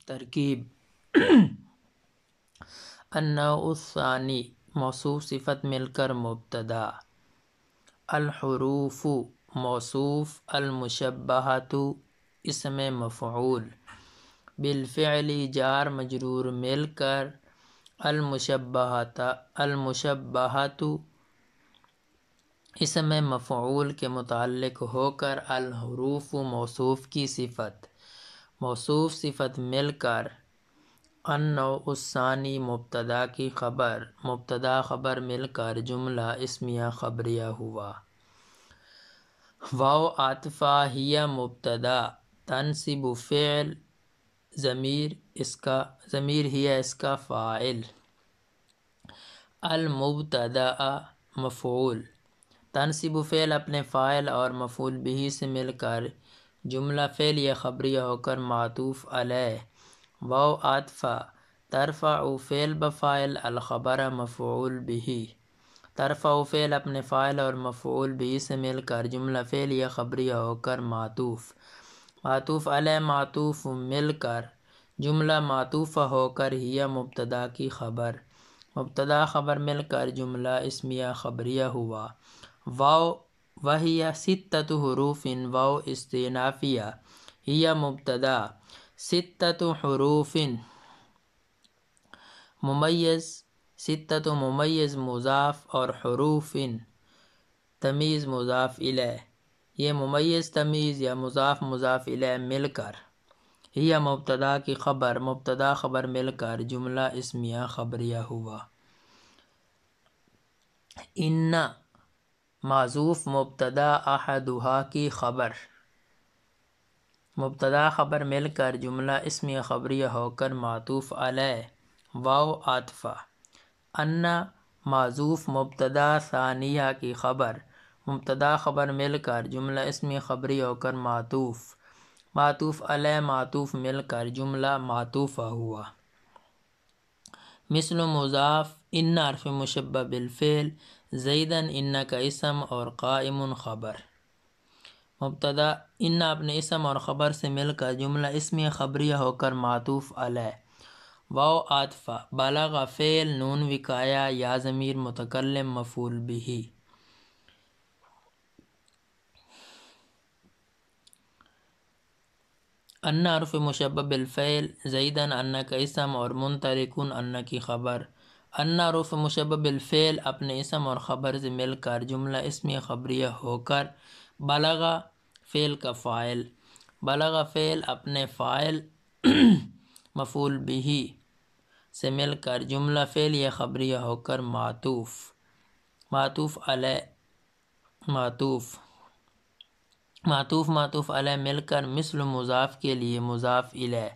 ترکیب النوع الثانی موصوف صفت مل کر مبتدا، الحروف موصوف، المشبہۃ اسم مفعول، بالفعل جار مجرور مل کر، المشبہۃ اسم مفعول کے متعلق ہو کر، الحروف موصوف کی صفت، موصوف صفت مل کر، النوع الثانی مبتدا کی خبر، مبتدا خبر مل کر جملہ اسمیہ خبریہ ہوا۔ واو عاطفہ ہی مبتدا، تنصب فعل، ضمیر ہی اس کا فاعل، المبتدا مفعول، تنصب فعل اپنے فاعل اور مفعول بہ سے مل کر جملہ فعلیہ خبریہ ہو کر معطوف علیہ۔ واو عاطفہ ترفع فعل بفاعل، الخبر مفعول بہ، ترفع فعل اپنے فاعل اور مفعول بہ سے مل کر جملہ فعلیہ خبریہ ہو کر معطوف، معطوف علیہ معطوف مل کر جملہ معطوفہ ہو کر ہی مبتدا کی خبر، مبتدا خبر مل کر جملہ اسمیہ خبریہ ہوا۔ واو وہی ستۃ حروف، واو استئنافیہ ہی مبتدا، ستۃ حروف ممیز، ستۃ ممیز مضاف اور حروف تمیز مضاف الیہ، یہ ممیز تمیز یا مضاف مضاف الیہ مل کر ہی مبتدا کی خبر، مبتدا خبر مل کر جملہ اسمیہ خبریہ ہوا۔ ان معذوف مبتدا احدھا کی خبر، مبتدا خبر مل کر جملہ اسمیہ خبریہ ہو کر معطوف علیہ۔ واو عاطفہ ان معذوف مبتدا ثانیہ کی خبر، مبتدا خبر مل کر جملہ اسمیہ خبریہ ہو کر معطوف، معطوف علیہ معطوف مل کر جملہ معطوفہ ہوا۔ مثل مضاف، ان حرف مشبہ بالفعل، زیدن ان کا اسم اور قائم خبر، مبتدا ان اپنے اسم اور خبر سے مل کر جملہ اسمیہ خبریہ ہو کر معطوف علیہ۔ واو عاطفہ بلغ فعل، نون وقایہ یا ضمیر متکلم مفعول بہ، ان حرف مشبہ بالفعل، زیدن ان کا اسم اور منطلقن ان کی خبر، ان حرف مشبہ بالفعل اپنے اسم اور خبر سے مل کر جملہ اسمیہ خبریہ ہو کر، بلغ فعل کا فاعل، بلغ فعل اپنے فاعل مفعول بہ سے مل کر جملہ فعلیہ خبریہ ہو کر معطوف، معطوف علیہ معطوف، معطوف معطوف علیہ مل کر مثل مضاف کے لیے مضاف الیہ،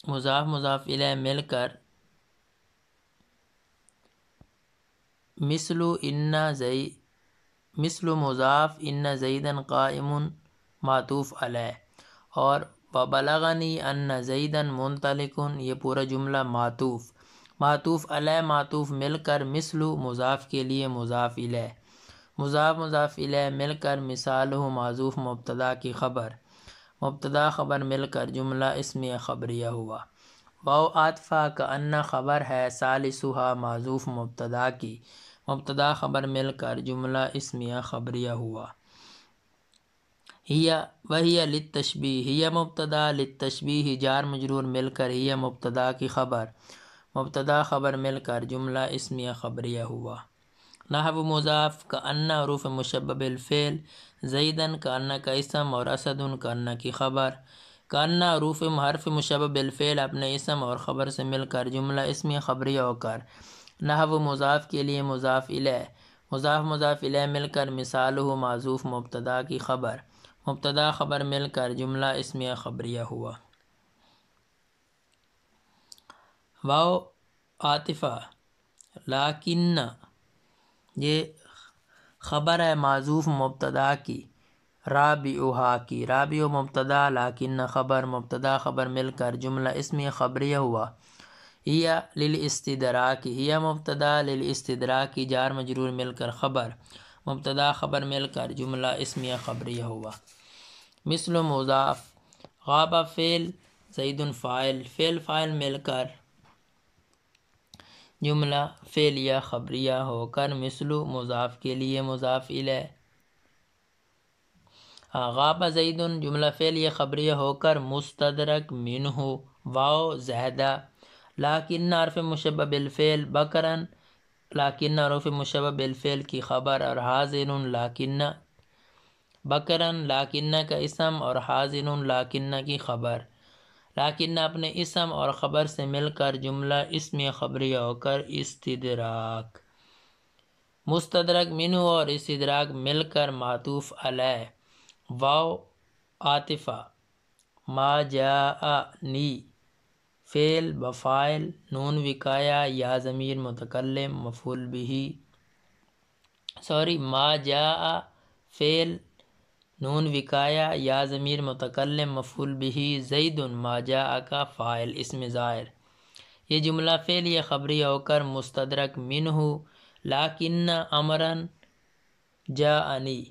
مضاف مضاف الیہ مل کر مثل مضاف ان زیدن قائم معطوف علیہ، اور وبلغنی ان زیدن منطلق، یہ پورا جملہ معطوف، معطوف علیہ معطوف مل کر مثل مضاف کے لیے مضاف الیہ، مضاف مضاف الیہ مل کر مثالہ معذوف مبتدا کی خبر، مبتدا خبر مل کر جملہ اسمیہ خبریہ ہوا۔ واو عاطفہ کأن خبر ہے ثالثھا معذوف مبتدا کی، مبتدا خبر مل کر جملہ اسمیہ خبریہ ہوا۔ ہی وہی للتشبیہ ہی مبتدا، للتشبیہ جار مجرور مل کر ہی مبتدا کی خبر، مبتدا خبر مل کر جملہ اسمیہ خبریہ ہوا۔ نحو مضاف کأن حروف مشبہ بالفعل، زیدن کأن کا اسم اور اسد کأن کی خبر، کأن حرف مشبہ بالفعل اپنے اسم اور خبر سے مل کر جملہ اسمیہ خبریہ ہو کر نحو مضاف کے لیے مضاف الیہ، مضاف مضاف الیہ مل کر مثالہ معذوف مبتدا کی خبر، مبتدا خبر مل کر جملہ اسمیہ خبریہ ہوا۔ واو عاطفہ لیکن، یہ خبر ہے معذوف مبتدا کی، رابعھا کی، رابع مبتدا لیکن خبر، مبتدا خبر مل کر جملہ اسمیہ خبریہ ہوا۔ ہی للاستدراک، ہی مبتدا للاستدراک جار مجرور مل کر خبر، مبتدا خبر مل کر جملہ اسمیہ خبریہ ہوا۔ مثل مضاف، غاب فعل، زید فاعل، فعل فاعل مل کر جملہ فعلیہ خبریہ ہو کر مثل مضاف کے لیے مضاف الیہ۔ غاب زید جملہ فعلیہ خبریہ ہو کر مستدرک منہ واو زائدہ، لیکن حرف مشبہ بالفعل بکرن، لیکن حروف مشبہ بالفعل کی خبر، اور حاضن لیکن بکرن لیکن کا اسم اور حاضن لیکن کی خبر، لیکن اپنے اسم اور خبر سے مل کر جملہ اسمیہ خبریہ ہو کر استدراک، مستدرک منہ اور استدراک مل کر معطوف علیہ، واو عاطفہ، ما جاءنی فعل بفاعل، نون وقایہ یا ضمیر متکلم مفعول بھی، ما جاء فعل، نون وقایہ یا ضمیر متکلم مفعول بھی، زید ما جاء کا فاعل اسم ظاہر۔ یہ جملہ فعلیہ خبریہ ہو کر مستدرک منہ لیکن امرن جاءنی،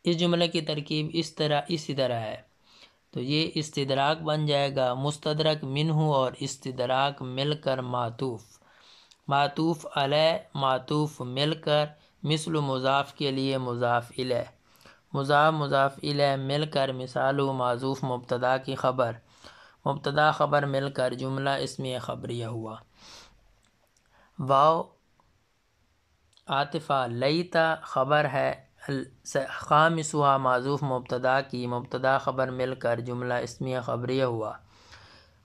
اس جملے کی ترکیب اسی طرح ہے، تو یہ استدراک بن جائے گا، مستدرک منہ اور استدراک مل کر معطوف، معطوف علیہ معطوف مل کر مثل مضاف کے لیے مضاف الیہ، مضاف مضاف الیہ مل کر مثال معذوف مبتدا کی خبر، مبتدا خبر مل کر جملہ اسمیہ خبریہ ہوا۔ واو عاطفہ لیتا خبر ہے، خامسہ معذوف مبتدا کی، مبتدا خبر مل کر جملہ اسمیہ خبریہ ہوا۔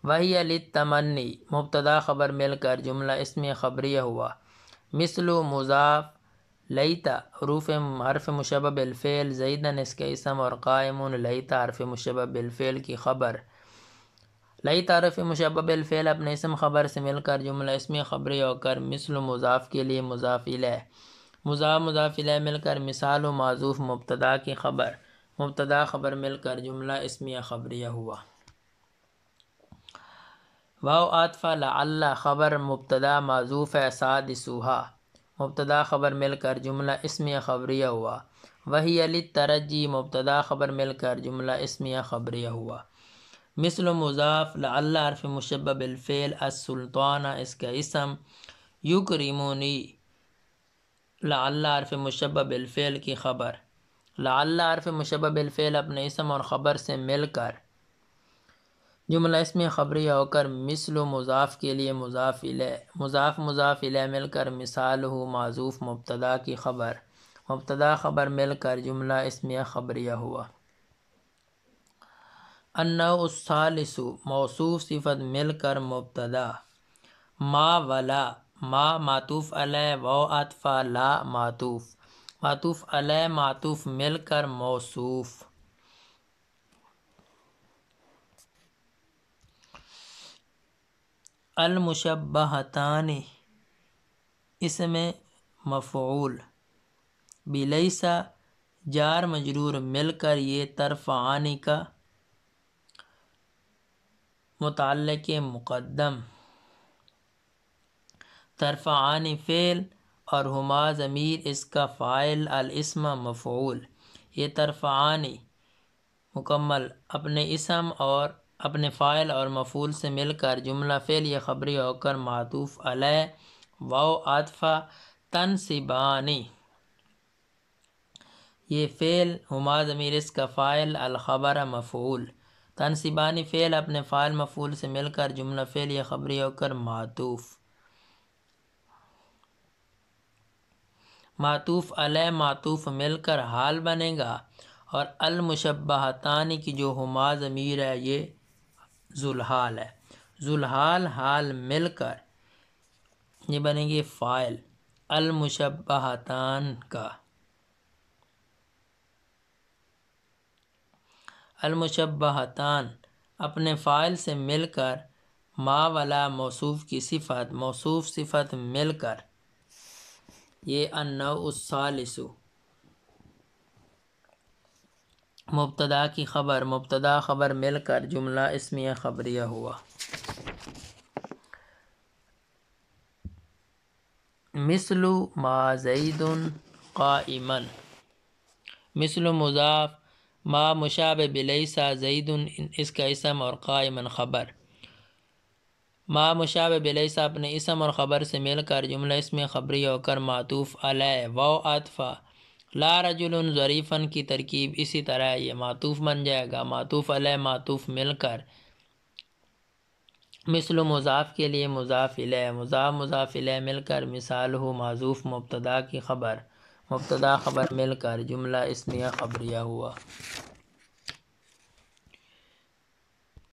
وہی للتمنی مبتدا خبر مل کر جملہ اسمیہ خبریہ ہوا۔ مثل مضاف لیتا حرف مشبہ بالفعل، زیدن اس کا اسم اور قائم لیتا حرف مشبہ بالفعل کی خبر، لیتا حرف مشبہ بالفعل اپنے اسم خبر سے مل کر جملہ اسمیہ خبریہ ہو کر مثل مضاف کے لیے مضاف الیہ، مضاف مضاف الیہ مل کر مثال معذوف مبتدا کی خبر، مبتدا خبر مل کر جملہ اسمیہ خبریہ ہوا۔ واو عاطفہ لعل خبر مبتدا معذوف ہے، سادسہا مبتدا خبر مل کر جملہ اسمیہ خبریہ ہوا۔ وہی للترجی مبتدا خبر مل کر جملہ اسمیہ خبریہ ہوا۔ مثل مضاف لعل حرف مشبہ بالفعل، السلطان اس کا اسم، یکرمونی لعل حرف مشبہ بالفعل کی خبر، لعل حرف مشبہ بالفعل اپنے اسم اور خبر سے مل کر جملہ اسمیہ خبریہ ہو کر مثل مضاف کے لیے مضاف الیہ، مضاف مضاف الیہ مل کر مثالہ معذوف مبتدا کی خبر، مبتدا خبر مل کر جملہ اسمیہ خبریہ ہوا۔ النوع الثالث موصوف صفت مل کر مبتدا، ما ولا، ما معطوف علیہ، واو عاطفہ، لا معطوف، معطوف علیہ معطوف مل کر موصوف۔ المشبہتان اسم مفعول، بلیس جار مجرور مل کر یہ ترفعانی کا متعلق مقدم، ترفعانی فعل اور ہما ضمیر اس کا فاعل، الاسم مفعول، یہ ترفعانی مکمل اپنے اسم اور اپنے فاعل اور مفعول سے مل کر جملہ فعلیہ خبریہ ہو کر معطوف علیہ، واو عاطفہ، تنصبانی یہ فعل، ہما ضمیر اس کا فاعل، الخبر مفعول، تنصبانی فعل اپنے فاعل مفعول سے مل کر جملہ فعلیہ خبریہ ہو کر معطوف، معطوف علیہ معطوف مل کر حال بنے گا، اور المشبہتان کی جو ہما ضمیر ہے یہ ذوالحال ہے، ذوالحال حال مل کر یہ بنے گی فاعل المشبہتان کا، المشبہتان اپنے فاعل سے مل کر، ما ولا موصوف کی صفت، موصوف صفت مل کر، یہ النوع الثالث مبتدا کی خبر، مبتدا خبر مل کر جملہ اسمیہ خبریہ ہوا۔ مثل ما زید قائما، مثل مضاف ما مشابہ بلیسا زید اس کا اسم اور قائمن خبر۔ ما مشابہ بلیسا اپنے اسم اور خبر سے مل کر جملہ اسم خبری ہو کر معطوف علیہ واو عطفہ لا رجل ظریفن کی ترکیب اسی طرح یہ معطوف بن جائے گا، معطوف علیہ معطوف مل کر مثل مضاف کے لیے مضاف الیہ، مضاف الیہ مل کر مثال ہو معذوف مبتدا کی خبر، مبتدا خبر مل کر جملہ اسمیہ خبریہ ہوا۔